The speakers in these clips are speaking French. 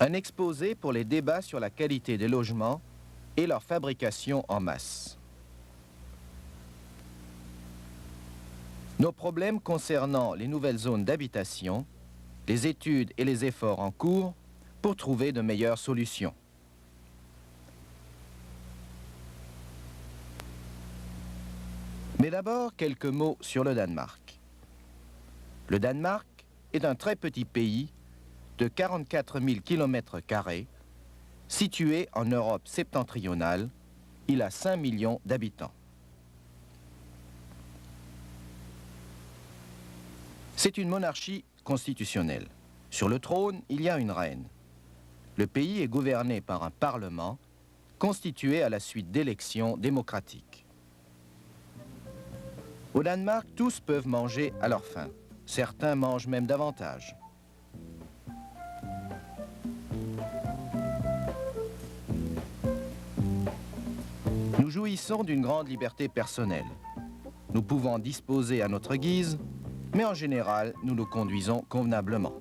Un exposé pour les débats sur la qualité des logements et leur fabrication en masse. Nos problèmes concernant les nouvelles zones d'habitation, les études et les efforts en cours pour trouver de meilleures solutions. Mais d'abord, quelques mots sur le Danemark. Le Danemark est un très petit pays de 44 000 km², situé en Europe septentrionale. Il a 5 millions d'habitants. C'est une monarchie constitutionnelle. Sur le trône, il y a une reine. Le pays est gouverné par un parlement constitué à la suite d'élections démocratiques. Au Danemark, tous peuvent manger à leur faim. Certains mangent même davantage. Nous jouissons d'une grande liberté personnelle. Nous pouvons disposer à notre guise, mais en général, nous nous conduisons convenablement.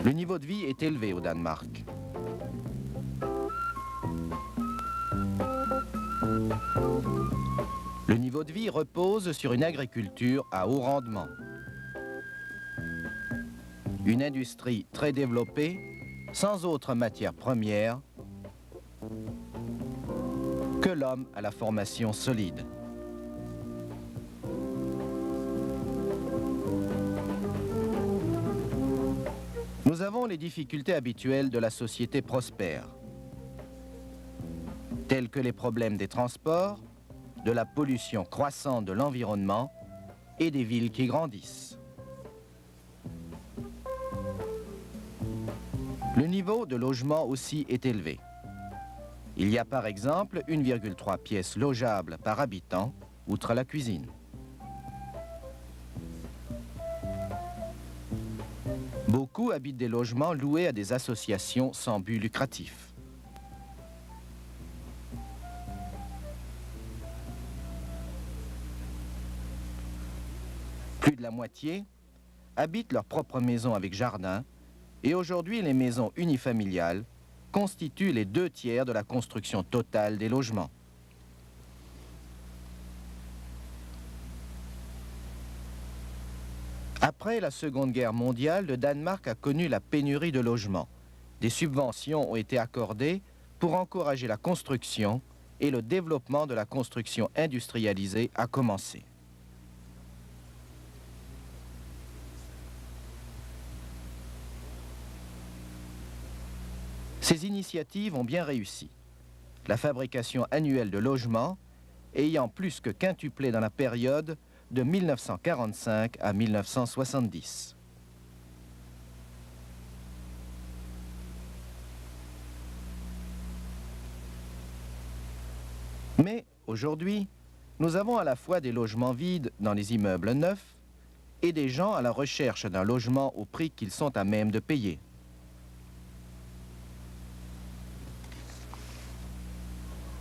Le niveau de vie est élevé au Danemark. Le niveau de vie repose sur une agriculture à haut rendement. Une industrie très développée, sans autre matière première que l'homme à la formation solide. Nous avons les difficultés habituelles de la société prospère, tels que les problèmes des transports, de la pollution croissante de l'environnement et des villes qui grandissent. Le niveau de logement aussi est élevé. Il y a par exemple 1,3 pièces logeables par habitant, outre la cuisine. Beaucoup habitent des logements loués à des associations sans but lucratif. Plus de la moitié habitent leur propre maison avec jardin, et aujourd'hui les maisons unifamiliales constituent les 2/3 de la construction totale des logements. Après la Seconde Guerre mondiale, le Danemark a connu la pénurie de logements. Des subventions ont été accordées pour encourager la construction et le développement de la construction industrialisée a commencé. Ces initiatives ont bien réussi. La fabrication annuelle de logements ayant plus que quintuplé dans la période de 1945 à 1970. Mais aujourd'hui, nous avons à la fois des logements vides dans les immeubles neufs et des gens à la recherche d'un logement au prix qu'ils sont à même de payer.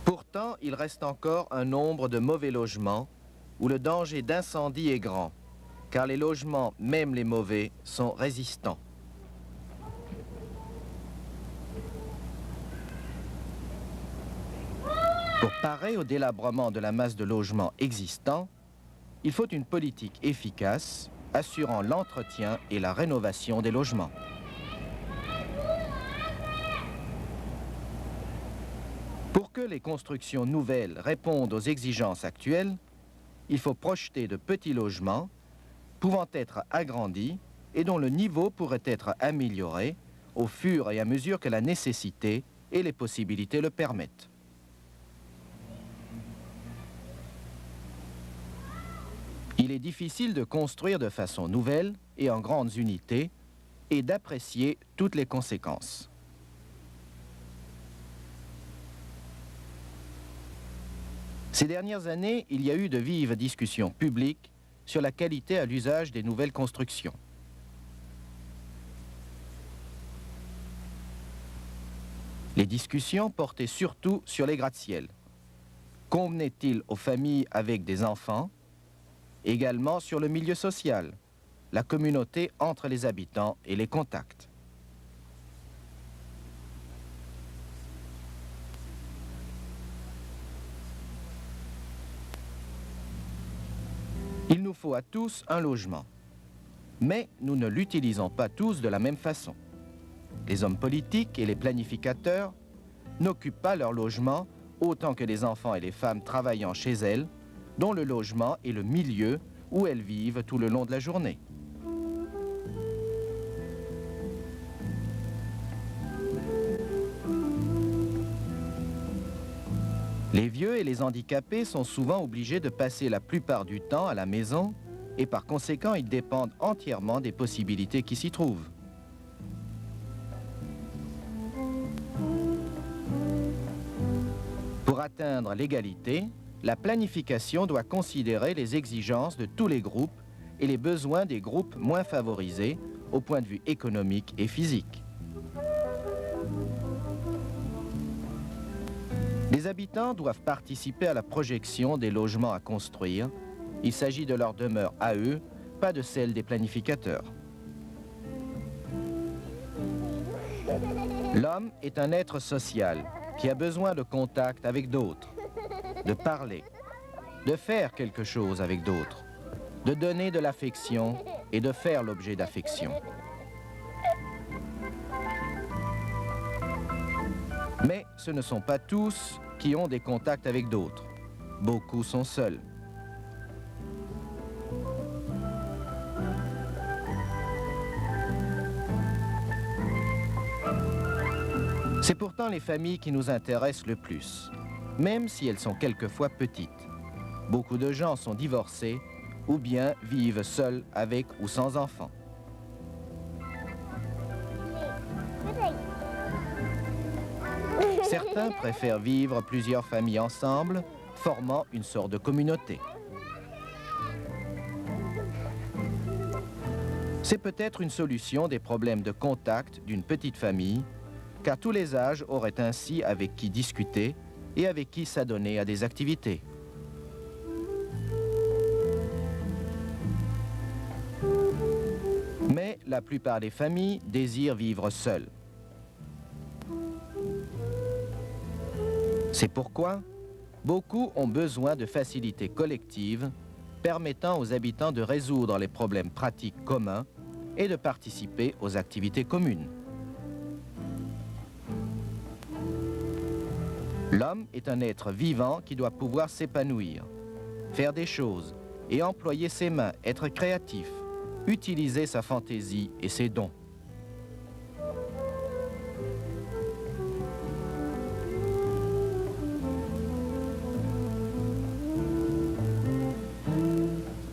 Pourtant, il reste encore un nombre de mauvais logements où le danger d'incendie est grand, car les logements, même les mauvais, sont résistants. Pour parer au délabrement de la masse de logements existants, il faut une politique efficace assurant l'entretien et la rénovation des logements. Pour que les constructions nouvelles répondent aux exigences actuelles, il faut projeter de petits logements pouvant être agrandis et dont le niveau pourrait être amélioré au fur et à mesure que la nécessité et les possibilités le permettent. Il est difficile de construire de façon nouvelle et en grandes unités et d'apprécier toutes les conséquences. Ces dernières années, il y a eu de vives discussions publiques sur la qualité à l'usage des nouvelles constructions. Les discussions portaient surtout sur les gratte-ciel. Convenait-il aux familles avec des enfants Également sur le milieu social, la communauté entre les habitants et les contacts. Il nous faut à tous un logement. Mais nous ne l'utilisons pas tous de la même façon. Les hommes politiques et les planificateurs n'occupent pas leur logement autant que les enfants et les femmes travaillant chez elles, dont le logement est le milieu où elles vivent tout le long de la journée. Les vieux et les handicapés sont souvent obligés de passer la plupart du temps à la maison et par conséquent, ils dépendent entièrement des possibilités qui s'y trouvent. Pour atteindre l'égalité, la planification doit considérer les exigences de tous les groupes et les besoins des groupes moins favorisés au point de vue économique et physique. Les habitants doivent participer à la projection des logements à construire. Il s'agit de leur demeure à eux, pas de celle des planificateurs. L'homme est un être social qui a besoin de contact avec d'autres, de parler, de faire quelque chose avec d'autres, de donner de l'affection et de faire l'objet d'affection. Mais ce ne sont pas tous qui ont des contacts avec d'autres. Beaucoup sont seuls. C'est pourtant les familles qui nous intéressent le plus, même si elles sont quelquefois petites. Beaucoup de gens sont divorcés ou bien vivent seuls avec ou sans enfants. Certains préfèrent vivre plusieurs familles ensemble, formant une sorte de communauté. C'est peut-être une solution des problèmes de contact d'une petite famille, car tous les âges auraient ainsi avec qui discuter et avec qui s'adonner à des activités. Mais la plupart des familles désirent vivre seules. C'est pourquoi beaucoup ont besoin de facilités collectives permettant aux habitants de résoudre les problèmes pratiques communs et de participer aux activités communes. L'homme est un être vivant qui doit pouvoir s'épanouir, faire des choses et employer ses mains, être créatif, utiliser sa fantaisie et ses dons.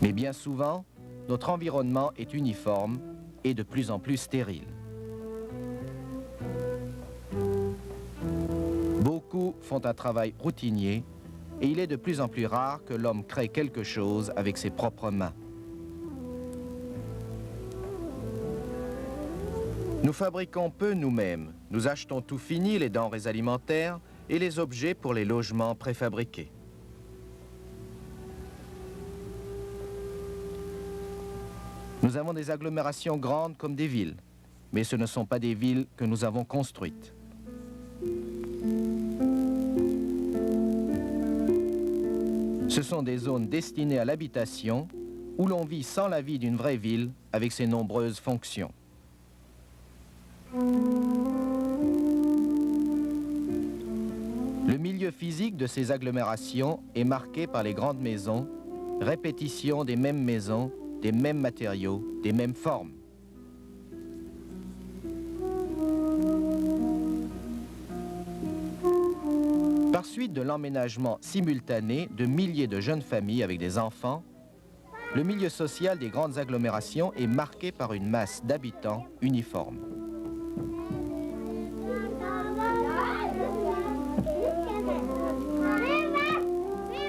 Mais bien souvent, notre environnement est uniforme et de plus en plus stérile. Beaucoup font un travail routinier et il est de plus en plus rare que l'homme crée quelque chose avec ses propres mains. Nous fabriquons peu nous-mêmes. Nous achetons tout fini, les denrées alimentaires et les objets pour les logements préfabriqués. Nous avons des agglomérations grandes comme des villes, mais ce ne sont pas des villes que nous avons construites. Ce sont des zones destinées à l'habitation où l'on vit sans la vie d'une vraie ville avec ses nombreuses fonctions. Le milieu physique de ces agglomérations est marqué par les grandes maisons, répétition des mêmes maisons, des mêmes matériaux, des mêmes formes. Par suite de l'emménagement simultané de milliers de jeunes familles avec des enfants, le milieu social des grandes agglomérations est marqué par une masse d'habitants uniforme.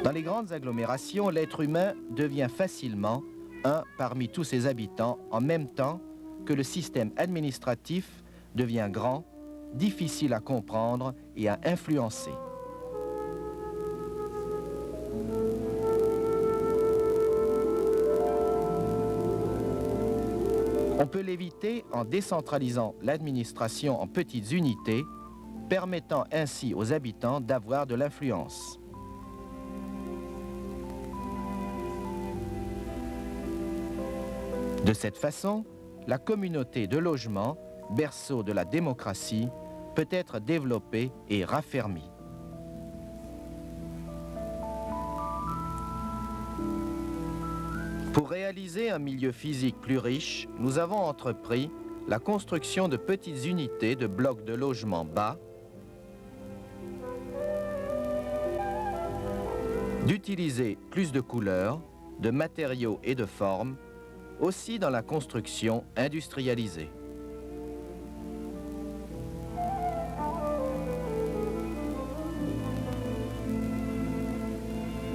Dans les grandes agglomérations, l'être humain devient facilement un parmi tous ses habitants en même temps que le système administratif devient grand, difficile à comprendre et à influencer. On peut l'éviter en décentralisant l'administration en petites unités, permettant ainsi aux habitants d'avoir de l'influence. De cette façon, la communauté de logement, berceau de la démocratie, peut être développée et raffermie. Pour réaliser un milieu physique plus riche, nous avons entrepris la construction de petites unités de blocs de logement bas, d'utiliser plus de couleurs, de matériaux et de formes, aussi dans la construction industrialisée.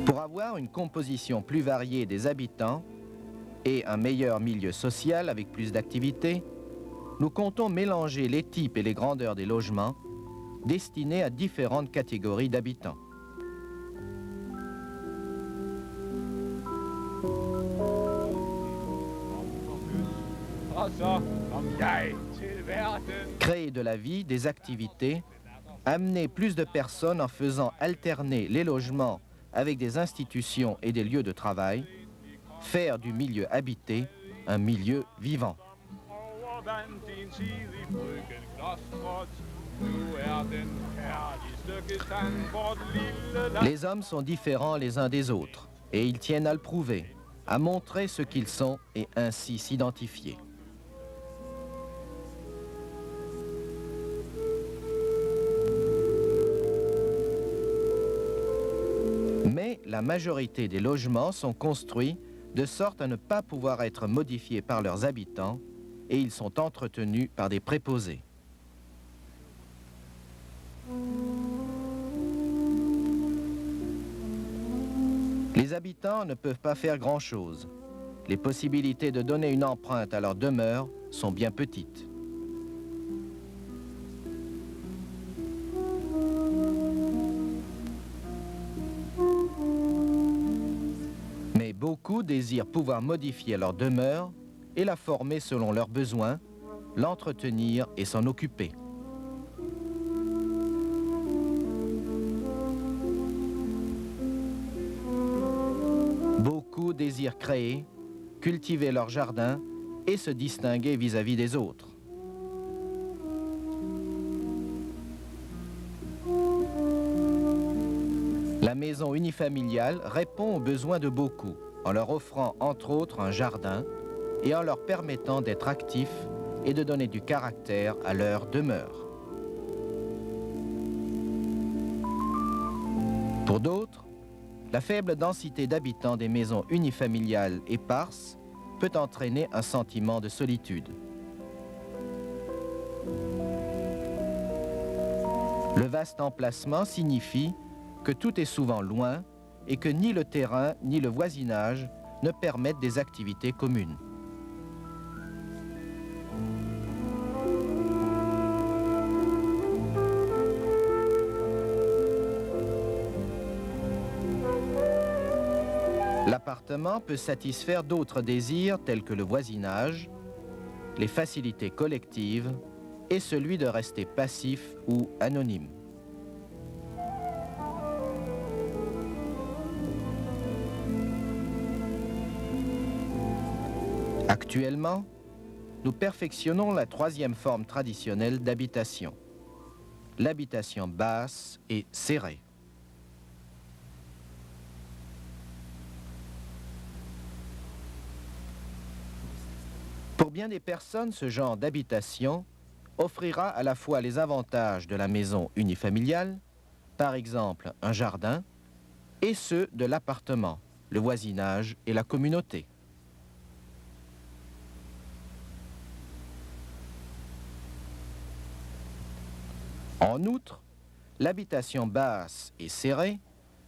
Pour avoir une composition plus variée des habitants et un meilleur milieu social avec plus d'activités, nous comptons mélanger les types et les grandeurs des logements destinés à différentes catégories d'habitants. Créer de la vie, des activités, amener plus de personnes en faisant alterner les logements avec des institutions et des lieux de travail, faire du milieu habité un milieu vivant. Les hommes sont différents les uns des autres et ils tiennent à le prouver, à montrer ce qu'ils sont et ainsi s'identifier. Mais la majorité des logements sont construits de sorte à ne pas pouvoir être modifiés par leurs habitants et ils sont entretenus par des préposés. Les habitants ne peuvent pas faire grand-chose. Les possibilités de donner une empreinte à leur demeure sont bien petites. Mais beaucoup désirent pouvoir modifier leur demeure et la former selon leurs besoins, l'entretenir et s'en occuper. Beaucoup désirent créer, cultiver leur jardin et se distinguer vis-à-vis des autres. La maison unifamiliale répond aux besoins de beaucoup en leur offrant entre autres un jardin et en leur permettant d'être actifs et de donner du caractère à leur demeure. Pour d'autres, la faible densité d'habitants des maisons unifamiliales éparses peut entraîner un sentiment de solitude. Le vaste emplacement signifie que tout est souvent loin et que ni le terrain ni le voisinage ne permettent des activités communes. L'appartement peut satisfaire d'autres désirs tels que le voisinage, les facilités collectives et celui de rester passif ou anonyme. Actuellement, nous perfectionnons la troisième forme traditionnelle d'habitation, l'habitation basse et serrée. Pour bien des personnes, ce genre d'habitation offrira à la fois les avantages de la maison unifamiliale, par exemple un jardin, et ceux de l'appartement, le voisinage et la communauté. En outre, l'habitation basse et serrée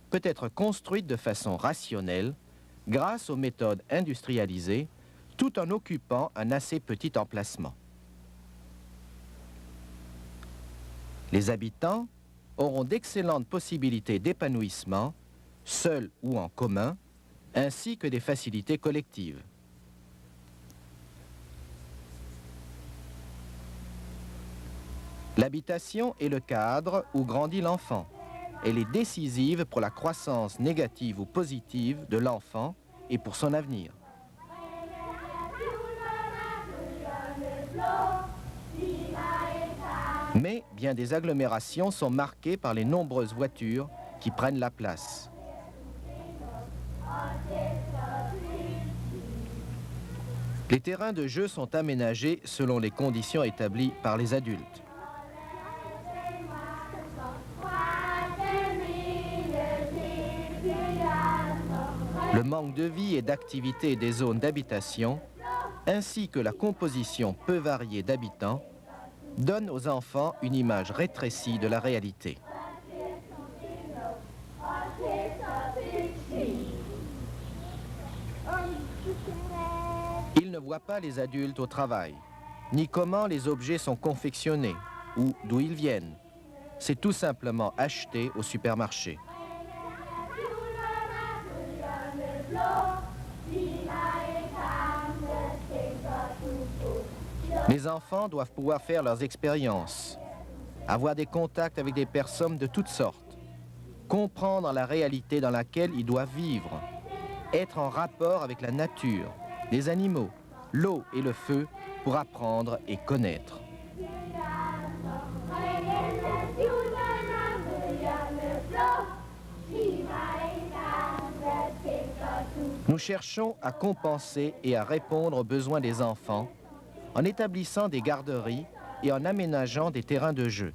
peut être construite de façon rationnelle grâce aux méthodes industrialisées tout en occupant un assez petit emplacement. Les habitants auront d'excellentes possibilités d'épanouissement, seuls ou en commun, ainsi que des facilités collectives. L'habitation est le cadre où grandit l'enfant. Elle est décisive pour la croissance négative ou positive de l'enfant et pour son avenir. Mais bien des agglomérations sont marquées par les nombreuses voitures qui prennent la place. Les terrains de jeu sont aménagés selon les conditions établies par les adultes. Le manque de vie et d'activité des zones d'habitation, ainsi que la composition peu variée d'habitants, donne aux enfants une image rétrécie de la réalité. Ils ne voient pas les adultes au travail, ni comment les objets sont confectionnés ou d'où ils viennent. C'est tout simplement acheté au supermarché. Les enfants doivent pouvoir faire leurs expériences, avoir des contacts avec des personnes de toutes sortes, comprendre la réalité dans laquelle ils doivent vivre, être en rapport avec la nature, les animaux, l'eau et le feu pour apprendre et connaître. Nous cherchons à compenser et à répondre aux besoins des enfants en établissant des garderies et en aménageant des terrains de jeu.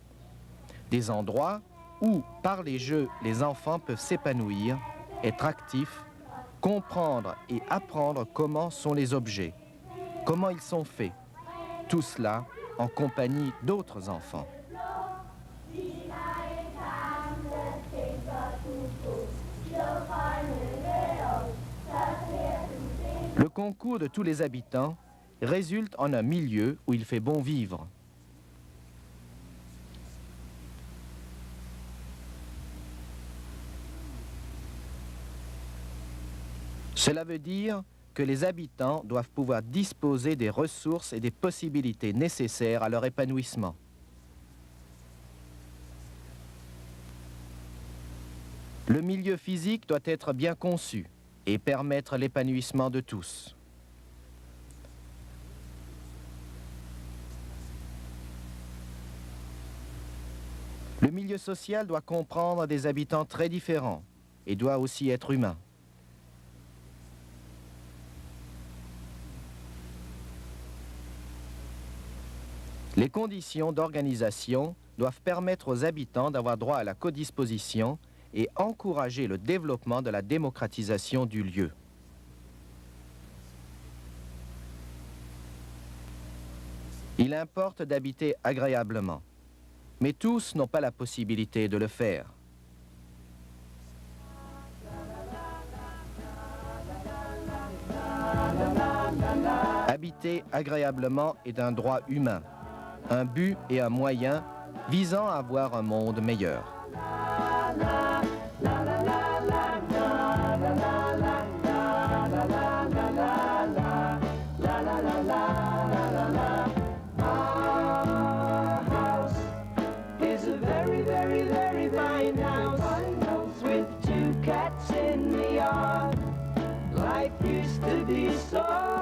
Des endroits où, par les jeux, les enfants peuvent s'épanouir, être actifs, comprendre et apprendre comment sont les objets, comment ils sont faits. Tout cela en compagnie d'autres enfants. Le concours de tous les habitants résulte en un milieu où il fait bon vivre. Cela veut dire que les habitants doivent pouvoir disposer des ressources et des possibilités nécessaires à leur épanouissement. Le milieu physique doit être bien conçu et permettre l'épanouissement de tous. Le milieu social doit comprendre des habitants très différents et doit aussi être humain. Les conditions d'organisation doivent permettre aux habitants d'avoir droit à la codisposition et encourager le développement de la démocratisation du lieu. Il importe d'habiter agréablement, mais tous n'ont pas la possibilité de le faire. Habiter agréablement est un droit humain, un but et un moyen visant à avoir un monde meilleur. Our house is a very, very, very fine house with 2 cats in the yard. Life used to be so